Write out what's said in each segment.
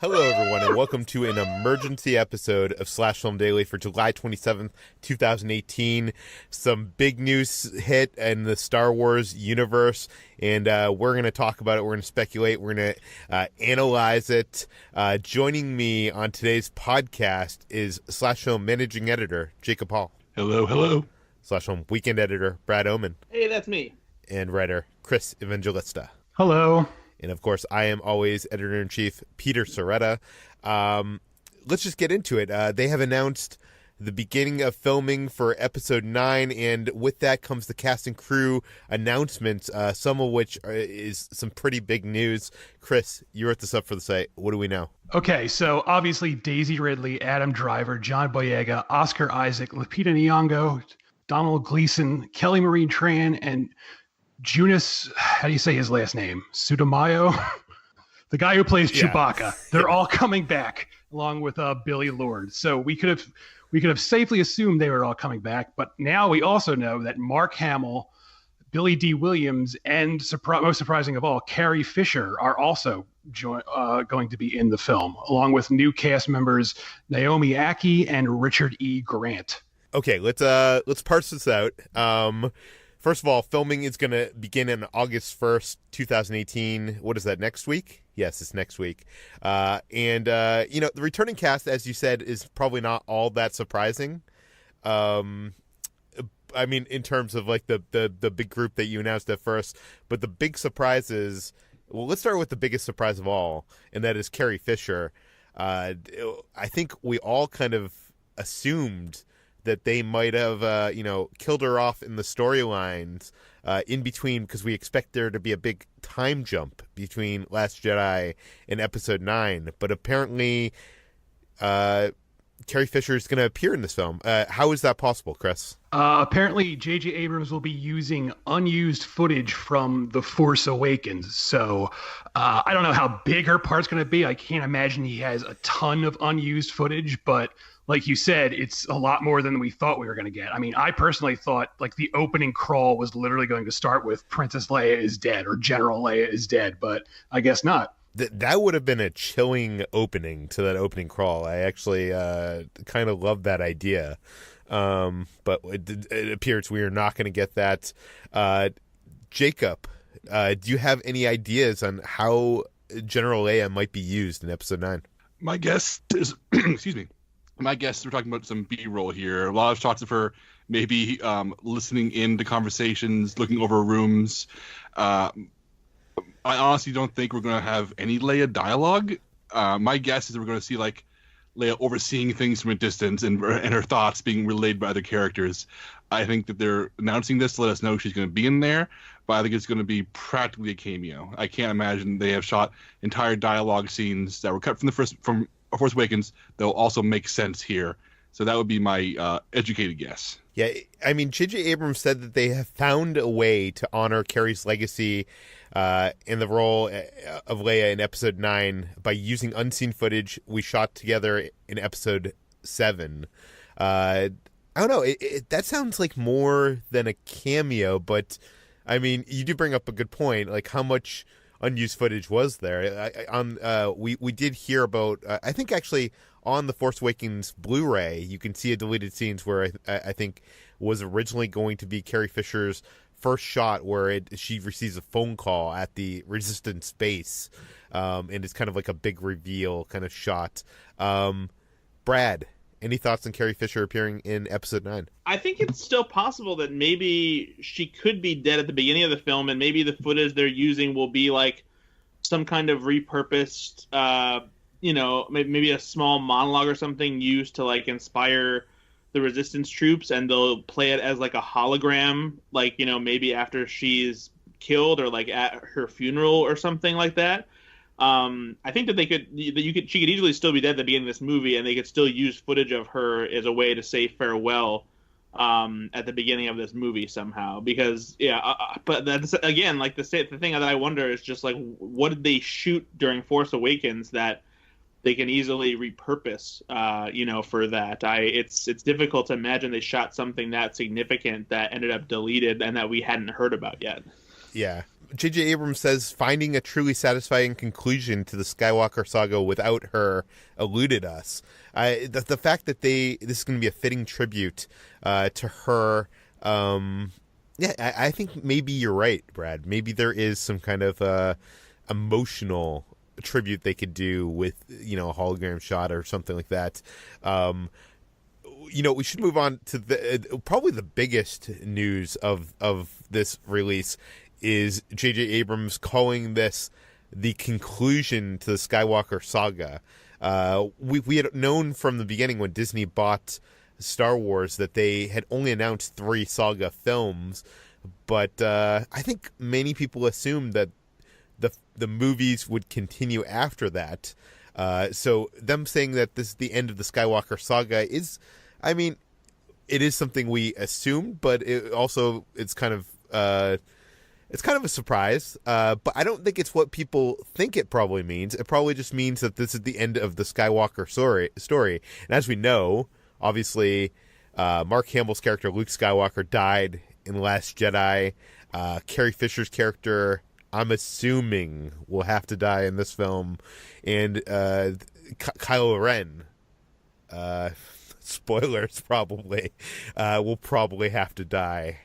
Hello, everyone, and welcome to an emergency episode of Slash Film Daily for July 27th, 2018. Some big news hit in the Star Wars universe, and we're going to talk about it. We're going to speculate. We're going to analyze it. Joining me on today's podcast is Slash Film Managing Editor Jacob Hall. Hello, hello. Slash Film Weekend Editor Brad Oman. Hey, that's me. And writer Chris Evangelista. Hello. And, of course, I am always Editor-in-Chief Peter Sciretta. Let's just get into it. They have announced the beginning of filming for Episode 9, and with that comes the cast and crew announcements, some of which is some pretty big news. Chris, you wrote this up for the site. What do we know? Okay, so obviously Daisy Ridley, Adam Driver, John Boyega, Oscar Isaac, Lupita Nyong'o, Donald Gleason, Kelly Marie Tran, and Jonas, how do you say his last name? Sotomayor? The guy who plays Chewbacca. They're all coming back along with Billy Lord. So we could have safely assumed they were all coming back, but now we also know that Mark Hamill, Billy D. Williams, and most surprising of all, Carrie Fisher are also going to be in the film, along with new cast members Naomi Ackie and Richard E. Grant. Okay, let's parse this out. First of all, filming is going to begin on August 1st, 2018. What is that, next week? Yes, it's next week. The returning cast, as you said, is probably not all that surprising. I mean, in terms of like the big group that you announced at first. But the big surprise is, well, let's start with the biggest surprise of all, and that is Carrie Fisher. I think we all kind of assumed that they might have, killed her off in the storylines in between, because we expect there to be a big time jump between Last Jedi and Episode 9. But apparently, Carrie Fisher is going to appear in this film. How is that possible, Chris? Apparently, J.J. Abrams will be using unused footage from The Force Awakens. So I don't know how big her part's going to be. I can't imagine he has a ton of unused footage, but like you said, it's a lot more than we thought we were going to get. I mean, I personally thought like the opening crawl was literally going to start with Princess Leia is dead or General Leia is dead, but I guess not. That would have been a chilling opening to that opening crawl. I actually kind of love that idea. But it appears we are not going to get that. Jacob, do you have any ideas on how General Leia might be used in Episode 9? My guess is, excuse me. My guess, we're talking about some B-roll here. A lot of shots of her maybe listening in to conversations, looking over rooms. I honestly don't think we're going to have any Leia dialogue. My guess is that we're going to see like Leia overseeing things from a distance and her thoughts being relayed by other characters. I think that they're announcing this to let us know she's going to be in there, but I think it's going to be practically a cameo. I can't imagine they have shot entire dialogue scenes that were cut from Force Awakens that will also make sense here. So that would be my educated guess. Yeah, I mean, J.J. Abrams said that they have found a way to honor Carrie's legacy in the role of Leia in Episode 9 by using unseen footage we shot together in Episode 7. I don't know, that sounds like more than a cameo, but, I mean, you do bring up a good point, like how much unused footage was there. We did hear about, I think actually on the Force Awakens Blu-ray, you can see a deleted scenes where I think was originally going to be Carrie Fisher's first shot where she receives a phone call at the Resistance base, and it's kind of like a big reveal kind of shot. Brad, any thoughts on Carrie Fisher appearing in Episode 9? I think it's still possible that maybe she could be dead at the beginning of the film, and maybe the footage they're using will be like some kind of repurposed, maybe a small monologue or something used to like inspire the Resistance troops, and they'll play it as like a hologram, like, maybe after she's killed or like at her funeral or something like that. I think that she could easily still be dead at the beginning of this movie, and they could still use footage of her as a way to say farewell at the beginning of this movie somehow. Because but that's again like the thing that I wonder is just like, what did they shoot during Force Awakens that they can easily repurpose, for that. It's difficult to imagine they shot something that significant that ended up deleted and that we hadn't heard about yet. Yeah. J.J. Abrams says finding a truly satisfying conclusion to the Skywalker saga without her eluded us. The fact that this is going to be a fitting tribute to her. I think maybe you're right, Brad. Maybe there is some kind of emotional tribute they could do with, a hologram shot or something like that. We should move on to probably the biggest news of this release is J.J. Abrams calling this the conclusion to the Skywalker saga. We had known from the beginning when Disney bought Star Wars that they had only announced 3 saga films, but I think many people assumed that the movies would continue after that. So them saying that this is the end of the Skywalker saga is, it is something we assumed, but it's kind of a surprise. But I don't think it's what people think it probably means. It probably just means that this is the end of the Skywalker story. And as we know, obviously, Mark Hamill's character Luke Skywalker died in The Last Jedi. Carrie Fisher's character, I'm assuming, will have to die in this film, and Kylo Ren, spoilers probably, will probably have to die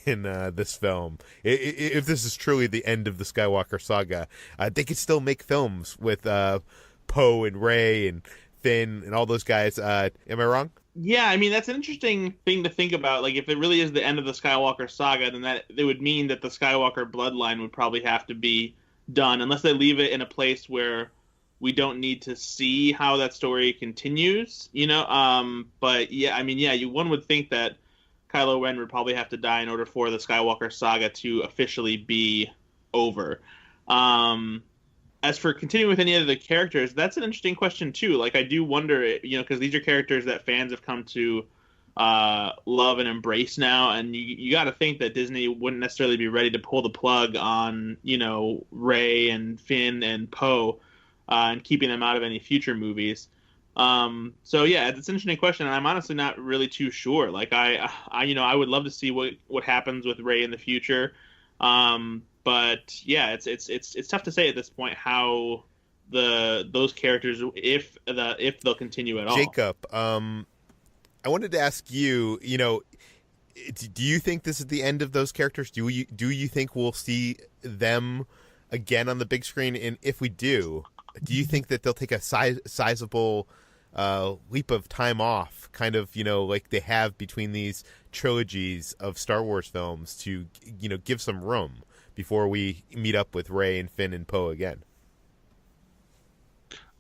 in this film. If this is truly the end of the Skywalker saga, they could still make films with Poe and Rey and Finn and all those guys. Am I wrong? Yeah, that's an interesting thing to think about. Like, if it really is the end of the Skywalker saga, then that it would mean that the Skywalker bloodline would probably have to be done, unless they leave it in a place where we don't need to see how that story continues, But yeah, one would think that Kylo Ren would probably have to die in order for the Skywalker saga to officially be over. As for continuing with any of the characters, that's an interesting question too. Like, I do wonder, because these are characters that fans have come to love and embrace now, and you got to think that Disney wouldn't necessarily be ready to pull the plug on, Rey and Finn and Poe, and keeping them out of any future movies. So yeah, it's an interesting question, and I'm honestly not really too sure. Like, I would love to see what happens with Rey in the future. But yeah, it's tough to say at this point how those characters, if they'll continue at all. Jacob, I wanted to ask you, do you think this is the end of those characters? Do you think we'll see them again on the big screen? And if we do you think that they'll take a sizable leap of time off, kind of, like they have between these trilogies of Star Wars films, to, give some room before we meet up with Rey and Finn and Poe again?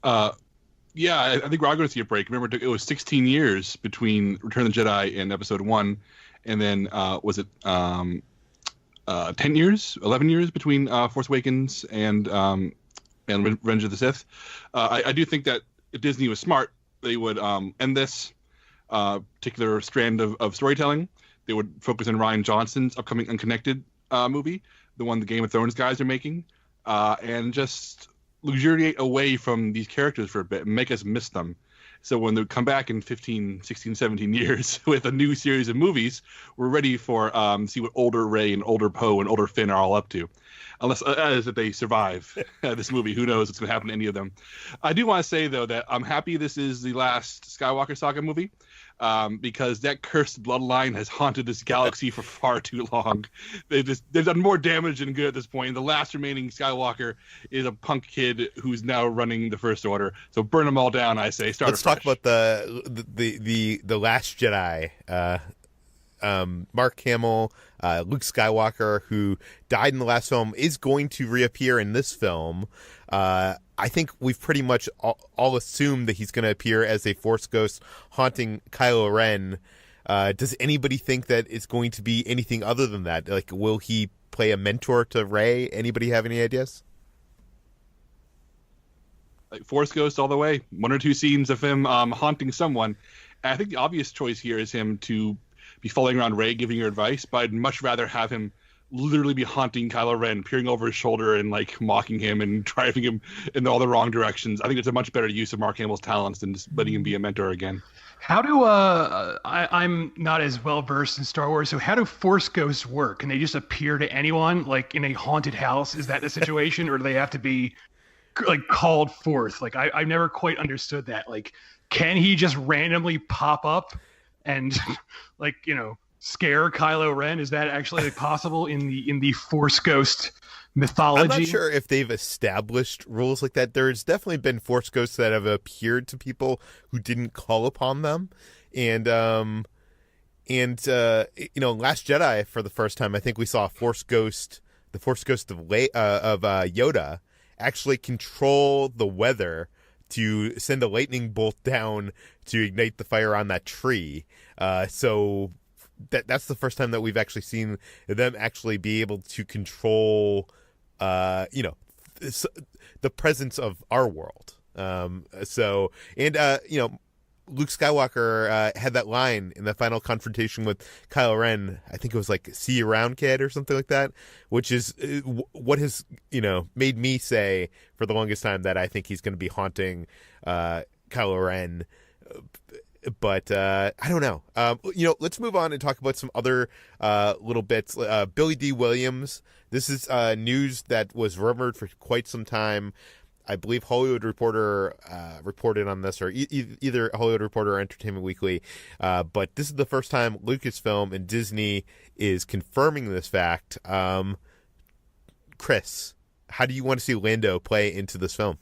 Yeah, I think we're all going to see a break. Remember, it was 16 years between Return of the Jedi and Episode 1, and then was it 10 years, 11 years between Force Awakens and Revenge of the Sith? I do think that if Disney was smart, they would end this particular strand of storytelling. They would focus on Rian Johnson's upcoming Unconnected movie, the one the Game of Thrones guys are making, and just luxuriate away from these characters for a bit and make us miss them. So when they come back in 15, 16, 17 years with a new series of movies, we're ready for see what older Rey and older Poe and older Finn are all up to. Unless if they survive this movie, who knows what's going to happen to any of them. I do want to say, though, that I'm happy this is the last Skywalker saga movie, because that cursed bloodline has haunted this galaxy for far too long. They've done more damage than good at this point. The last remaining Skywalker is a punk kid who's now running the First Order. So burn them all down, I say. Let's talk about the Last Jedi. Mark Hamill, Luke Skywalker, who died in the last film, is going to reappear in this film. I think we've pretty much all assumed that he's going to appear as a Force ghost haunting Kylo Ren. Does anybody think that it's going to be anything other than that? Like, will he play a mentor to Rey? Anybody have any ideas? Like Force ghost all the way. 1 or 2 scenes of him haunting someone. And I think the obvious choice here is him to be following around Rey, giving her advice, but I'd much rather have him literally be haunting Kylo Ren, peering over his shoulder and like mocking him and driving him in all the wrong directions. I think it's a much better use of Mark Hamill's talents than just letting him be a mentor again. How do I'm not as well versed in Star Wars, so how do Force ghosts work? Can they just appear to anyone, like in a haunted house? Is that the situation, or do they have to be like called forth? Like I've never quite understood that. Like, can he just randomly pop up and like, you know, scare Kylo Ren? Is that actually like, possible in the Force ghost mythology? I'm not sure if they've established rules like that. There's definitely been Force ghosts that have appeared to people who didn't call upon them, and you know, Last Jedi, for the first time, I think we saw a Force ghost, the Force ghost of Yoda, actually control the weather to send a lightning bolt down to ignite the fire on that tree. So that's the first time that we've actually seen them actually be able to control, you know, the presence of our world. So, and, you know, Luke Skywalker had that line in the final confrontation with Kylo Ren. I think it was like, "See you around, kid," or something like that, which is what has, you know, made me say for the longest time that I think he's going to be haunting Kylo Ren. But I don't know. You know, let's move on and talk about some other little bits. Billy D. Williams. This is news that was rumored for quite some time. I believe Hollywood Reporter reported on this, or either Hollywood Reporter or Entertainment Weekly. But this is the first time Lucasfilm and Disney is confirming this fact. Chris, how do you want to see Lando play into this film?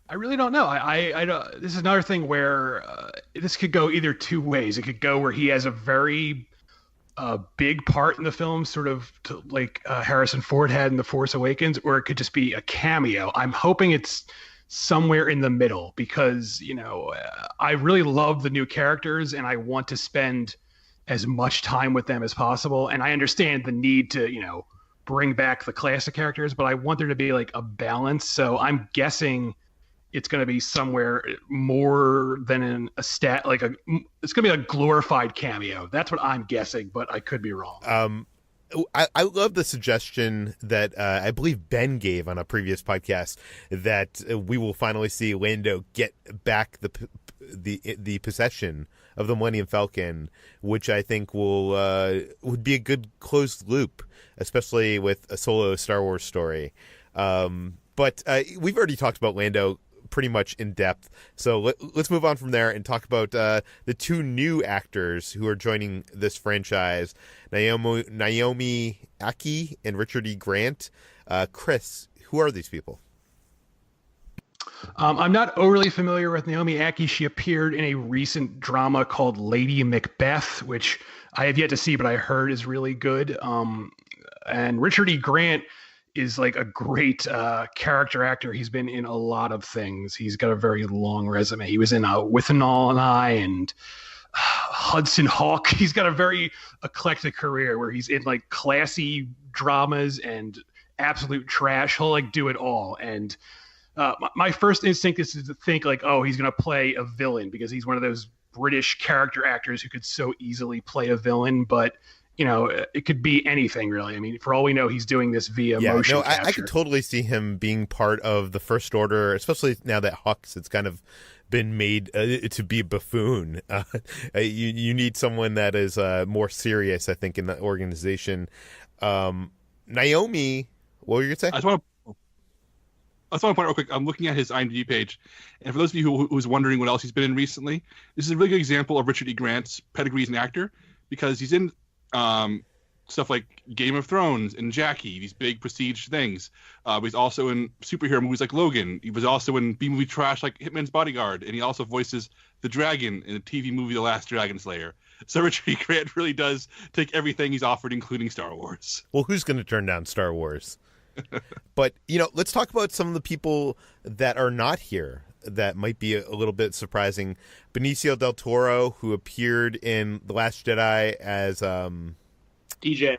I really don't know. I don't, this is another thing where this could go either two ways. It could go where he has a very big part in the film, sort of like Harrison Ford had in The Force Awakens, or it could just be a cameo. I'm hoping it's somewhere in the middle because, you know, I really love the new characters and I want to spend as much time with them as possible. And I understand the need to, you know, bring back the classic characters, but I want there to be like a balance. So I'm guessing it's going to be somewhere more than it's going to be a glorified cameo. That's what I'm guessing, but I could be wrong. I love the suggestion that I believe Ben gave on a previous podcast that we will finally see Lando get back the possession of the Millennium Falcon, which I think would be a good closed loop, especially with a solo Star Wars story. But we've already talked about Lando pretty much in depth, so let's move on from there and talk about the two new actors who are joining this franchise, Naomi Aki and Richard E. Grant. Chris, who are these people? I'm not overly familiar with Naomi Aki. She appeared in a recent drama called Lady Macbeth, which I have yet to see, but I heard is really good. And Richard E. Grant is like a great character actor. He's been in a lot of things. He's got a very long resume. He was in Withanol and I and Hudson Hawk. He's got a very eclectic career where he's in like classy dramas and absolute trash. He'll like do it all. And my first instinct is to think like, oh, he's going to play a villain because he's one of those British character actors who could so easily play a villain. But you know, it could be anything, really. I mean, for all we know, he's doing this via motion capture. I could totally see him being part of the First Order, especially now that Hux has kind of been made to be a buffoon. You need someone that is more serious, I think, in the organization. Naomi, what were you going to say? I just want to point out real quick. I'm looking at his IMDb page, and for those of you who's wondering what else he's been in recently, this is a really good example of Richard E. Grant's pedigree as an actor, because he's in stuff like Game of Thrones and Jackie, these big prestige things. But he's also in superhero movies like Logan. He was also in B-movie trash like Hitman's Bodyguard, and he also voices the dragon in the TV movie The Last Dragon Slayer. So Richard E. Grant really does take everything he's offered, including Star Wars. Well, who's going to turn down Star Wars? But, you know, let's talk about some of the people that are not here that might be a little bit surprising. Benicio del Toro, who appeared in The Last Jedi as DJ.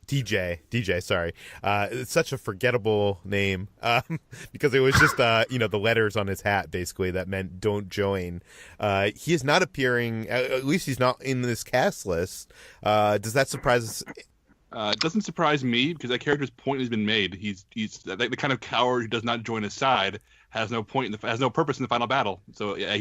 DJ, sorry. It's such a forgettable name because it was just, the letters on his hat, basically, that meant don't join. He is not appearing, at least he's not in this cast list. Does that surprise us? It doesn't surprise me because that character's point has been made. He's the kind of coward who does not join his side, has no purpose in the final battle. So yeah,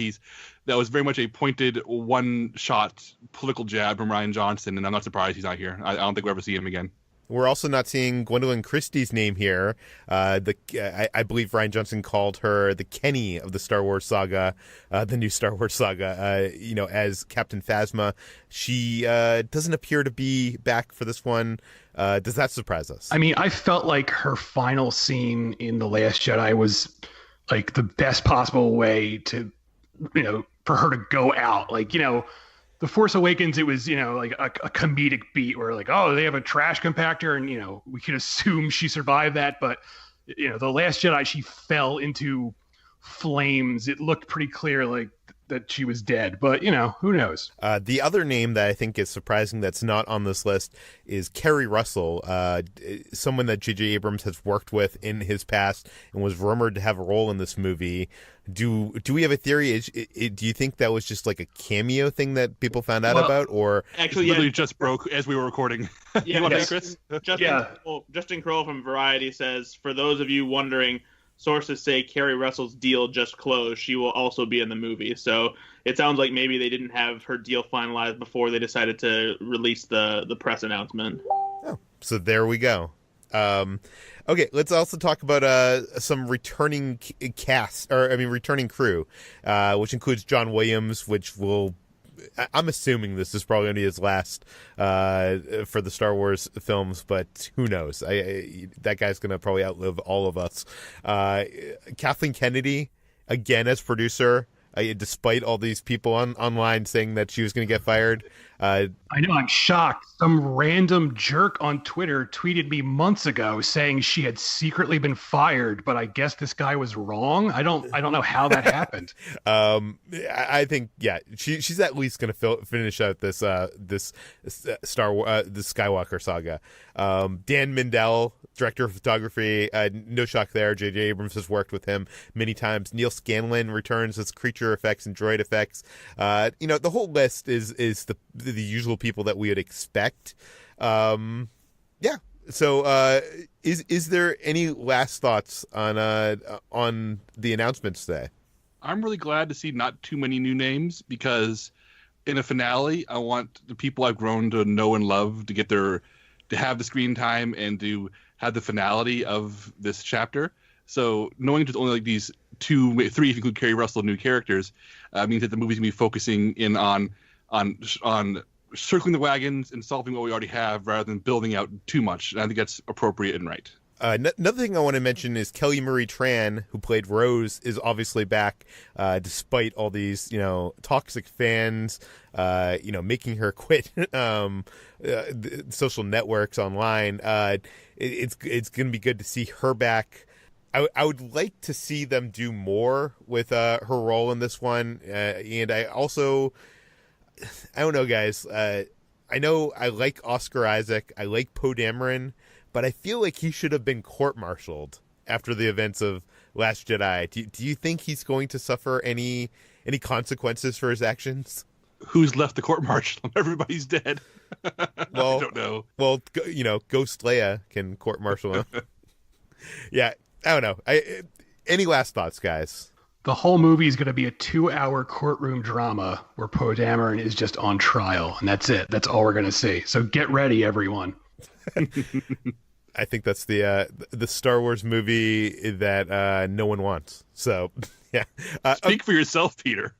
that was very much a pointed one-shot political jab from Rian Johnson, and I'm not surprised he's not here. I don't think we'll ever see him again. We're also not seeing Gwendolyn Christie's name here. I believe Rian Johnson called her the Kenny of the Star Wars saga, the new Star Wars saga, as Captain Phasma. She doesn't appear to be back for this one. Does that surprise us? I mean, I felt like her final scene in The Last Jedi was like the best possible way to, for her to go out. Like, The Force Awakens, it was, like a comedic beat where like, oh, they have a trash compactor and, we could assume she survived that. But, The Last Jedi, she fell into flames. It looked pretty clear like that she was dead. But, who knows? The other name that I think is surprising that's not on this list is Carrie Russell, someone that J.J. Abrams has worked with in his past and was rumored to have a role in this movie. Do we have a theory? Do you think that was just like a cameo thing that people found out about, or actually literally just broke as we were recording? Yeah, you want to, Chris? Justin Kroll from Variety says, for those of you wondering, sources say Carrie Russell's deal just closed. She will also be in the movie. So it sounds like maybe they didn't have her deal finalized before they decided to release the press announcement. Oh, so there we go. Okay, let's also talk about some returning returning crew, which includes John Williams, which I'm assuming this is probably going to be his last for the Star Wars films, but who knows? That guy's going to probably outlive all of us. Kathleen Kennedy, again as producer, despite all these people online saying that she was going to get fired. I know, I'm shocked. Some random jerk on Twitter tweeted me months ago saying she had secretly been fired, but I guess this guy was wrong. I don't know how that happened. I think she's at least going to finish out this Star Wars the Skywalker saga. Dan Mindell, director of photography, no shock there. J.J. Abrams has worked with him many times. Neil Scanlon returns as creature effects and droid effects. The whole list is the usual people that we would expect. So is there any last thoughts on the announcements today? I'm really glad to see not too many new names, because in a finale, I want the people I've grown to know and love to get to have the screen time and to have the finality of this chapter. So knowing there's only like these 2, 3, if you include Carrie Russell, new characters, means that the movie's gonna be focusing in on circling the wagons and solving what we already have rather than building out too much. And I think that's appropriate and right. Another thing I want to mention is Kelly Marie Tran, who played Rose, is obviously back, despite all these, toxic fans, making her quit social networks online. It's going to be good to see her back. I would like to see them do more with her role in this one, and I don't know, guys. I know I like Oscar Isaac. I like Poe Dameron. But I feel like he should have been court-martialed after the events of Last Jedi. Do you think he's going to suffer any consequences for his actions? Who's left the court-martial? Everybody's dead. Well, I don't know. Well, Ghost Leia can court-martial him. Yeah, I don't know. Any last thoughts, guys? The whole movie is going to be a 2-hour courtroom drama where Poe Dameron is just on trial, and that's it. That's all we're going to see. So get ready, everyone. I think that's the Star Wars movie that no one wants. So, yeah. Speak for yourself, Peter.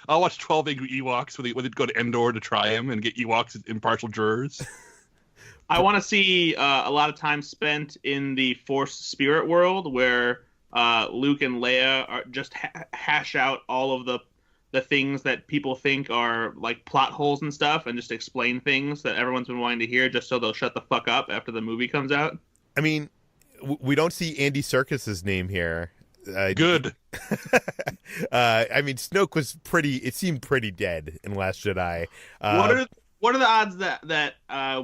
I'll watch 12 Angry Ewoks when they go to Endor to try him and get Ewoks as impartial jurors. I want to see a lot of time spent in the Force spirit world where Luke and Leia are just hash out all of the things that people think are like plot holes and stuff, and just explain things that everyone's been wanting to hear, just so they'll shut the fuck up after the movie comes out. I mean, we don't see Andy Serkis's name here. Good. I mean, Snoke was it seemed pretty dead in Last Jedi. What What are the odds that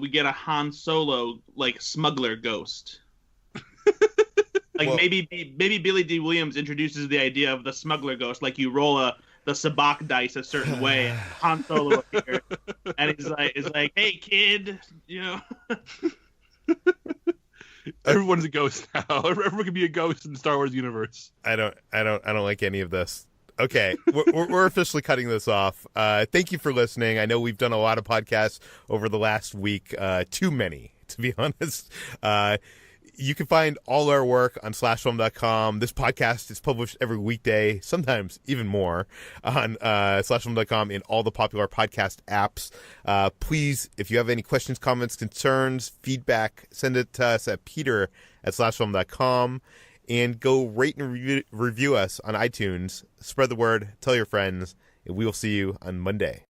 we get a Han Solo like smuggler ghost? Like Well- maybe Billy D. Williams introduces the idea of the smuggler ghost, like you roll the sabacc dice a certain way, and Han Solo appears, and he's like, "Hey kid, you know." Everyone's a ghost now. Everyone can be a ghost in the Star Wars universe. I don't like any of this. Okay, we're officially cutting this off. Thank you for listening. I know we've done a lot of podcasts over the last week. Too many, to be honest. You can find all our work on slashfilm.com. This podcast is published every weekday, sometimes even more, on slashfilm.com in all the popular podcast apps. Please, if you have any questions, comments, concerns, feedback, send it to us at peter@slashfilm.com. And go rate and review us on iTunes. Spread the word. Tell your friends. And we will see you on Monday.